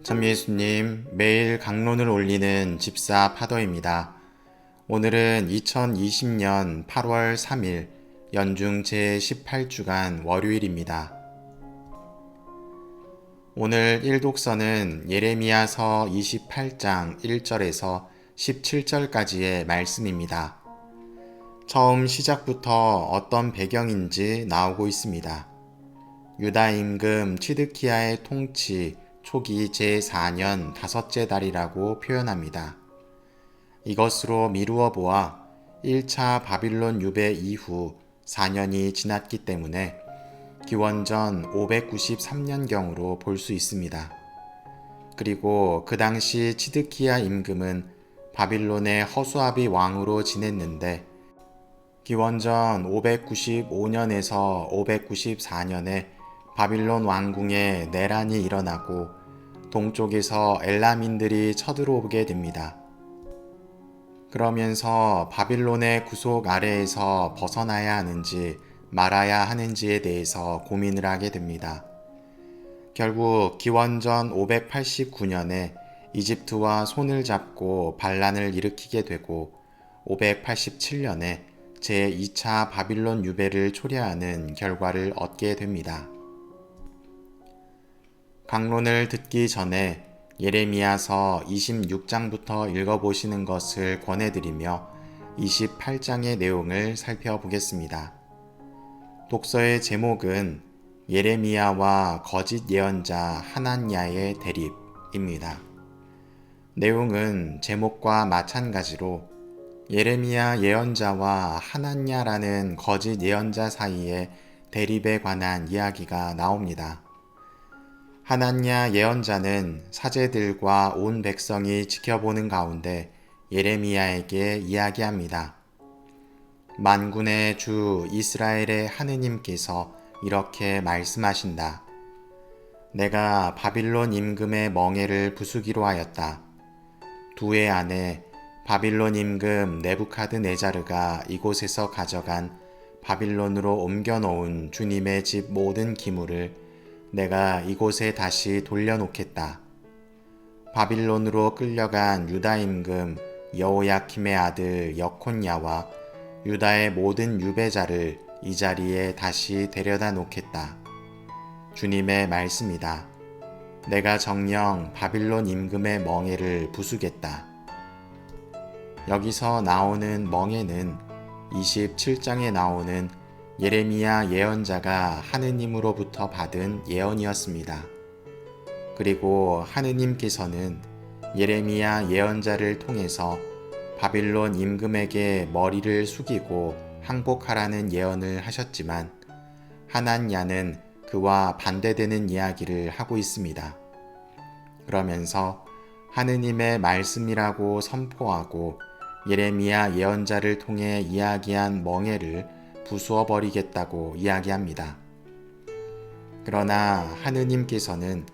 참 예수님, 매일 강론을 올리는 집사 파더입니다. 오늘은 2020년 8월 3일 연중 제18주간 월요일입니다. 오늘 일독서는 예레미야서 28장 1절에서 17절까지의 말씀입니다. 처음 시작부터 어떤 배경인지 나오고 있습니다. 유다 임금 치드키야의 통치 초기 제4년 다섯째 달이라고 표현합니다. 이것으로 미루어 보아 1차 바빌론 유배 이후 4년이 지났기 때문에 기원전 593년경으로 볼 수 있습니다. 그리고 그 당시 치드키야 임금은 바빌론의 허수아비 왕으로 지냈는데 기원전 595년에서 594년에 바빌론 왕궁에 내란이 일어나고 동쪽에서 엘람인들이 쳐들어오게 됩니다. 그러면서 바빌론의 구속 아래에서 벗어나야 하는지 말아야 하는지에 대해서 고민을 하게 됩니다. 결국 기원전 589년에 이집트와 손을 잡고 반란을 일으키게 되고 587년에 제2차 바빌론 유배를 초래하는 결과를 얻게 됩니다. 강론을 듣기 전에 예레미야서 26장부터 읽어보시는 것을 권해드리며 28장의 내용을 살펴보겠습니다. 독서의 제목은 예레미야와 거짓 예언자 하난야의 대립입니다. 내용은 제목과 마찬가지로 예레미야 예언자와 하난야라는 거짓 예언자 사이의 대립에 관한 이야기가 나옵니다. 하난야 예언자는 사제들과 온 백성이 지켜보는 가운데 예레미야에게 이야기합니다. 만군의 주 이스라엘의 하느님께서 이렇게 말씀하신다. 내가 바빌론 임금의 멍에를 부수기로 하였다. 2해 안에 바빌론 임금 네부카드네자르가 이곳에서 가져간 바빌론으로 옮겨놓은 주님의 집 모든 기물을 내가 이곳에 다시 돌려놓겠다. 바빌론으로 끌려간 유다 임금 여호야킴의 아들 여콘야와 유다의 모든 유배자를 이 자리에 다시 데려다 놓겠다. 주님의 말씀이다. 내가 정녕 바빌론 임금의 멍에를 부수겠다. 여기서 나오는 멍에는 27장에 나오는 예레미야 예언자가 하느님으로부터 받은 예언이었습니다. 그리고 하느님께서는 예레미야 예언자를 통해서 바빌론 임금에게 머리를 숙이고 항복하라는 예언을 하셨지만 하난야는 그와 반대되는 이야기를 하고 있습니다. 그러면서 하느님의 말씀이라고 선포하고 예레미야 예언자를 통해 이야기한 멍에를 부수어 버리겠다고 이야기합니다. 그러나 하느님께서는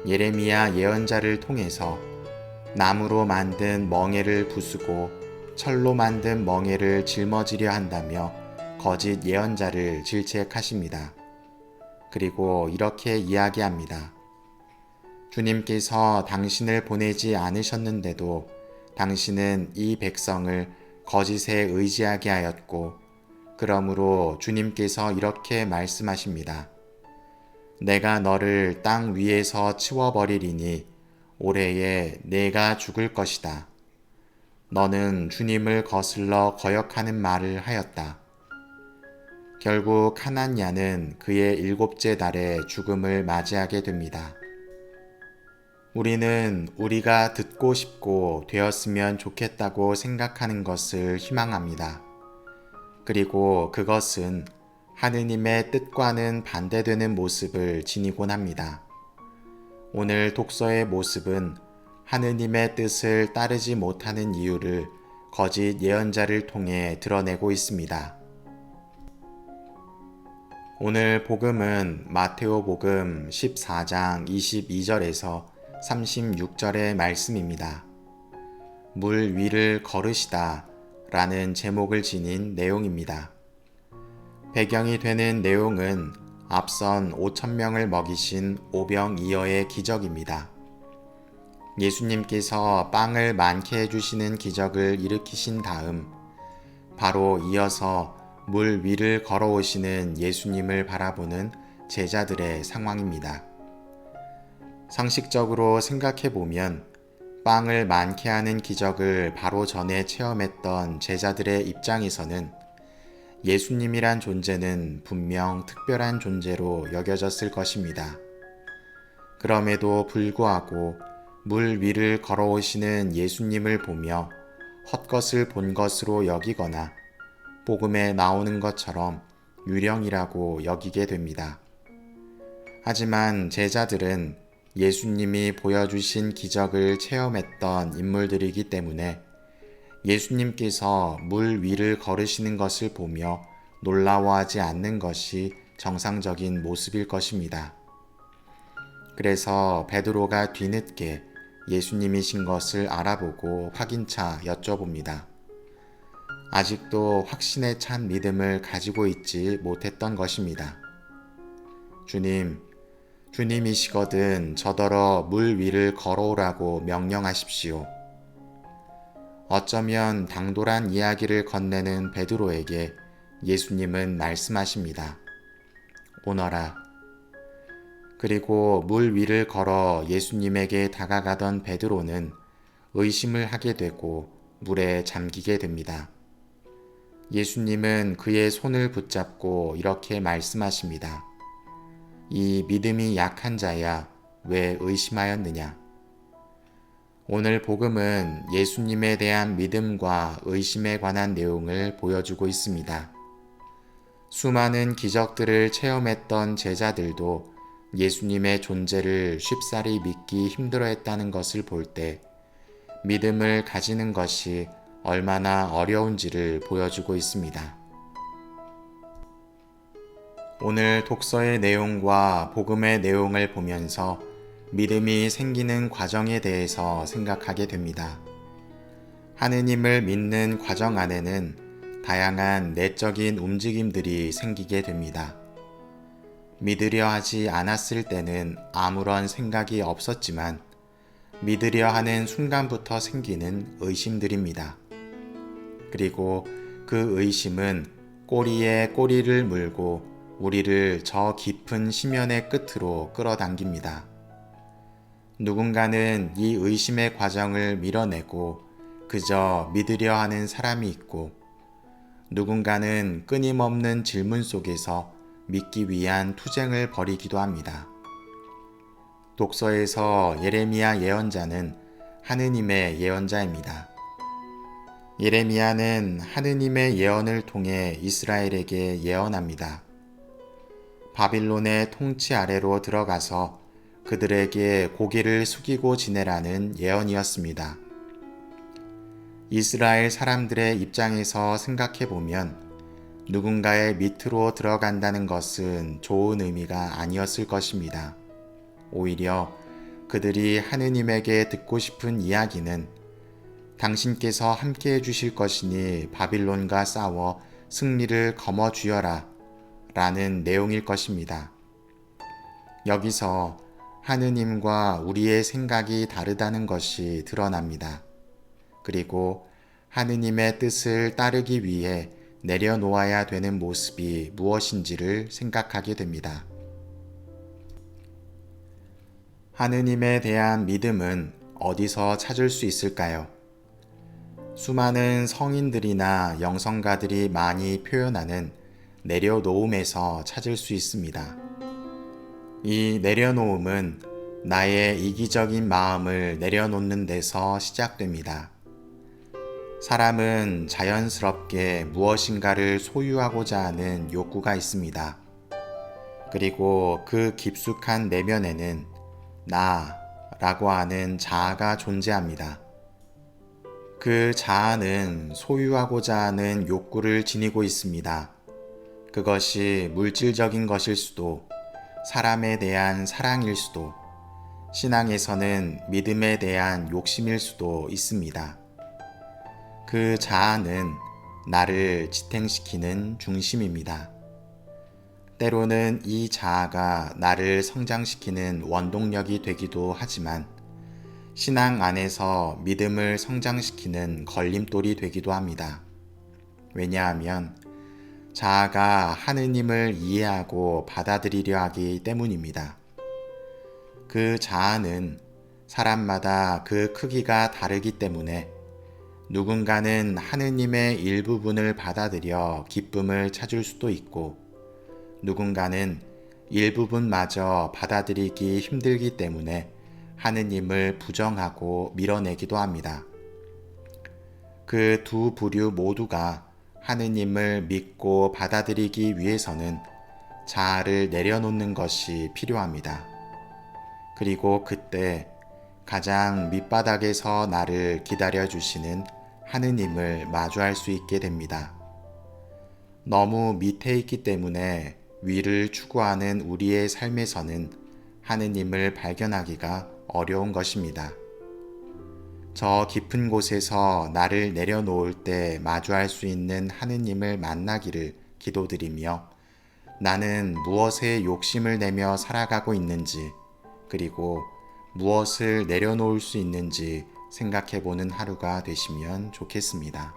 예레미야 예언자를 통해서 나무로 만든 멍에를 부수고 철로 만든 멍에를 짊어지려 한다며 거짓 예언자를 질책하십니다. 그리고 이렇게 이야기합니다. 주님께서 당신을 보내지 않으셨는데도 당신은 이 백성을 거짓에 의지하게 하였고 그러므로 주님께서 이렇게 말씀하십니다. 내가 너를 땅 위에서 치워버리리니 올해에 내가 죽을 것이다. 너는 주님을 거슬러 거역하는 말을 하였다. 결국 하난야는 그의 7째 달에 죽음을 맞이하게 됩니다. 우리는 우리가 듣고 싶고 되었으면 좋겠다고 생각하는 것을 희망합니다. 그리고 그것은 하느님의 뜻과는 반대되는 모습을 지니곤 합니다. 오늘 독서의 모습은 하느님의 뜻을 따르지 못하는 이유를 거짓 예언자를 통해 드러내고 있습니다. 오늘 복음은 마테오복음 14장 22절에서 36절의 말씀입니다. 물 위를 걸으시다 라는 제목을 지닌 내용입니다. 배경이 되는 내용은 앞선 5,000명을 먹이신 오병이어의 기적입니다. 예수님께서 빵을 많게 해주시는 기적을 일으키신 다음 바로 이어서 물 위를 걸어오시는 예수님을 바라보는 제자들의 상황입니다. 상식적으로 생각해 보면 빵을 많게 하는 기적을 바로 전에 체험했던 제자들의 입장에서는 예수님이란 존재는 분명 특별한 존재로 여겨졌을 것입니다. 그럼에도 불구하고 물 위를 걸어오시는 예수님을 보며 헛것을 본 것으로 여기거나 복음에 나오는 것처럼 유령이라고 여기게 됩니다. 하지만 제자들은 예수님이 보여주신 기적을 체험했던 인물들이기 때문에 예수님께서 물 위를 걸으시는 것을 보며 놀라워하지 않는 것이 정상적인 모습일 것입니다. 그래서 베드로가 뒤늦게 예수님이신 것을 알아보고 확인차 여쭤봅니다. 아직도 확신에 찬 믿음을 가지고 있지 못했던 것입니다. 주님이시거든 저더러 물 위를 걸어오라고 명령하십시오. 어쩌면 당돌한 이야기를 건네는 베드로에게 예수님은 말씀하십니다. 오너라. 그리고 물 위를 걸어 예수님에게 다가가던 베드로는 의심을 하게 되고 물에 잠기게 됩니다. 예수님은 그의 손을 붙잡고 이렇게 말씀하십니다. 이 믿음이 약한 자야, 왜 의심하였느냐? 오늘 복음은 예수님에 대한 믿음과 의심에 관한 내용을 보여주고 있습니다. 수많은 기적들을 체험했던 제자들도 예수님의 존재를 쉽사리 믿기 힘들어했다는 것을 볼 때 믿음을 가지는 것이 얼마나 어려운지를 보여주고 있습니다. 오늘 독서의 내용과 복음의 내용을 보면서 믿음이 생기는 과정에 대해서 생각하게 됩니다. 하느님을 믿는 과정 안에는 다양한 내적인 움직임들이 생기게 됩니다. 믿으려 하지 않았을 때는 아무런 생각이 없었지만 믿으려 하는 순간부터 생기는 의심들입니다. 그리고 그 의심은 꼬리에 꼬리를 물고 우리를 저 깊은 심연의 끝으로 끌어당깁니다. 누군가는 이 의심의 과정을 밀어내고 그저 믿으려 하는 사람이 있고 누군가는 끊임없는 질문 속에서 믿기 위한 투쟁을 벌이기도 합니다. 독서에서 예레미야 예언자는 하느님의 예언자입니다. 예레미야는 하느님의 예언을 통해 이스라엘에게 예언합니다. 바빌론의 통치 아래로 들어가서 그들에게 고개를 숙이고 지내라는 예언이었습니다. 이스라엘 사람들의 입장에서 생각해 보면 누군가의 밑으로 들어간다는 것은 좋은 의미가 아니었을 것입니다. 오히려 그들이 하느님에게 듣고 싶은 이야기는 당신께서 함께 해주실 것이니 바빌론과 싸워 승리를 거머쥐어라 라는 내용일 것입니다. 여기서 하느님과 우리의 생각이 다르다는 것이 드러납니다. 그리고 하느님의 뜻을 따르기 위해 내려놓아야 되는 모습이 무엇인지를 생각하게 됩니다. 하느님에 대한 믿음은 어디서 찾을 수 있을까요? 수많은 성인들이나 영성가들이 많이 표현하는 내려놓음에서 찾을 수 있습니다. 이 내려놓음은 나의 이기적인 마음을 내려놓는 데서 시작됩니다. 사람은 자연스럽게 무엇인가를 소유하고자 하는 욕구가 있습니다. 그리고 그 깊숙한 내면에는 나라고 하는 자아가 존재합니다. 그 자아는 소유하고자 하는 욕구를 지니고 있습니다. 그것이 물질적인 것일 수도, 사람에 대한 사랑일 수도, 신앙에서는 믿음에 대한 욕심일 수도 있습니다. 그 자아는 나를 지탱시키는 중심입니다. 때로는 이 자아가 나를 성장시키는 원동력이 되기도 하지만 신앙 안에서 믿음을 성장시키는 걸림돌이 되기도 합니다. 왜냐하면 자아가 하느님을 이해하고 받아들이려 하기 때문입니다. 그 자아는 사람마다 그 크기가 다르기 때문에 누군가는 하느님의 일부분을 받아들여 기쁨을 찾을 수도 있고 누군가는 일부분마저 받아들이기 힘들기 때문에 하느님을 부정하고 밀어내기도 합니다. 그 두 부류 모두가 하느님을 믿고 받아들이기 위해서는 자아를 내려놓는 것이 필요합니다. 그리고 그때 가장 밑바닥에서 나를 기다려주시는 하느님을 마주할 수 있게 됩니다. 너무 밑에 있기 때문에 위를 추구하는 우리의 삶에서는 하느님을 발견하기가 어려운 것입니다. 저 깊은 곳에서 나를 내려놓을 때 마주할 수 있는 하느님을 만나기를 기도드리며 나는 무엇에 욕심을 내며 살아가고 있는지 그리고 무엇을 내려놓을 수 있는지 생각해보는 하루가 되시면 좋겠습니다.